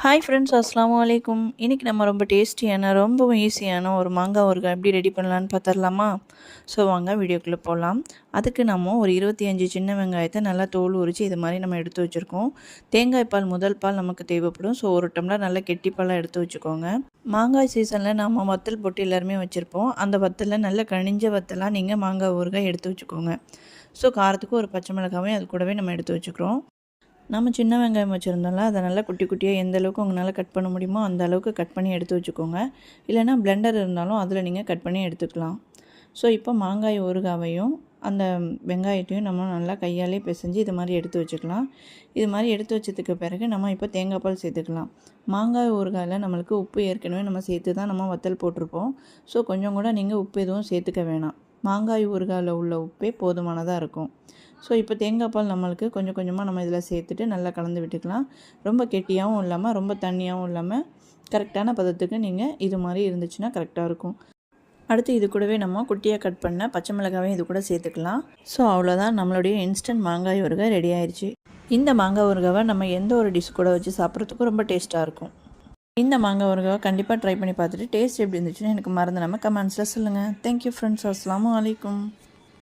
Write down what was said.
Hi friends, அஸ்ஸலாமு அலைக்கும். இன்றைக்கி நம்ம ரொம்ப டேஸ்டியான ரொம்பவும் ஈஸியான ஒரு மாங்காய் ஊறுகாய் எப்படி ரெடி பண்ணலான்னு பார்த்துடலாமா? ஸோ வாங்க வீடியோக்குள்ளே போகலாம். அதுக்கு நம்ம ஒரு 25 சின்ன வெங்காயத்தை நல்லா தோல் உரித்து இது மாதிரி நம்ம எடுத்து வச்சுருக்கோம். தேங்காய் பால் முதல் பால் நமக்கு தேவைப்படும். ஸோ ஒரு டம்ளர் நல்லா கெட்டி பாலாக எடுத்து வச்சுக்கோங்க. மாங்காய் சீசனில் நம்ம வத்தல் போட்டு எல்லாருமே வச்சுருப்போம். அந்த வத்தலில் நல்ல கனிஞ்ச வத்தலாக நீங்கள் மாங்காய் ஊறுகாய் எடுத்து வச்சுக்கோங்க. ஸோ காரத்துக்கு ஒரு பச்சை மிளகாவையும் அது கூடவே நம்ம எடுத்து வச்சுக்கிறோம். நம்ம சின்ன வெங்காயம் வச்சுருந்தோம்ல, அதை நல்லா குட்டி குட்டியாக எந்த அளவுக்கு உங்களால் கட் பண்ண முடியுமோ அந்த அளவுக்கு கட் பண்ணி எடுத்து வச்சுக்கோங்க. இல்லைனா பிளெண்டர் இருந்தாலும் அதில் நீங்கள் கட் பண்ணி எடுத்துக்கலாம். ஸோ இப்போ மாங்காய் ஊறுகாவையும் அந்த வெங்காயத்தையும் நம்ம நல்லா கையாலே பிசைஞ்சு இது மாதிரி எடுத்து வச்சுக்கலாம். இது மாதிரி எடுத்து வச்சதுக்கு பிறகு நம்ம இப்போ தேங்காய் பால் சேர்த்துக்கலாம். மாங்காய் ஊறுகாயில் நம்மளுக்கு உப்பு ஏற்கனவே நம்ம சேர்த்து தான் நம்ம வத்தல் போட்டிருப்போம். ஸோ கொஞ்சம் கூட நீங்கள் உப்பு எதுவும் சேர்த்துக்க வேணாம். மாங்காய் ஊறுகாயில் உள்ள உப்பே போதுமானதாக இருக்கும். ஸோ இப்போ தேங்காய் பால் நம்மளுக்கு கொஞ்சம் கொஞ்சமாக நம்ம இதில் சேர்த்துட்டு நல்லா கலந்து விட்டுக்கலாம். ரொம்ப கெட்டியாகவும் இல்லாமல் ரொம்ப தண்ணியாகவும் இல்லாமல் கரெக்டான பதத்துக்கு நீங்கள் இது மாதிரி இருந்துச்சுன்னா கரெக்டாக இருக்கும். அடுத்து இது கூடவே நம்ம குட்டியாக கட் பண்ண பச்சை மிளகாவையும் இது கூட சேர்த்துக்கலாம். ஸோ அவ்வளோதான், நம்மளுடைய இன்ஸ்டன்ட் மாங்காய் ஊறுகாய் ரெடி ஆயிடுச்சு. இந்த மாங்காய் ஊறுகாவை நம்ம எந்த ஒரு டிஷ் கூட வச்சு சாப்பிட்றதுக்கும் ரொம்ப டேஸ்ட்டாக இருக்கும். இந்த மாங்காய் ஊறுகாவை கண்டிப்பாக ட்ரை பண்ணி பார்த்துட்டு டேஸ்ட் எப்படி இருந்துச்சுன்னு எனக்கு மறந்துடாமல் கமெண்ட்ஸில் சொல்லுங்கள். தேங்க்யூ ஃப்ரெண்ட்ஸ், அஸ்ஸலாமு அலைக்கும்.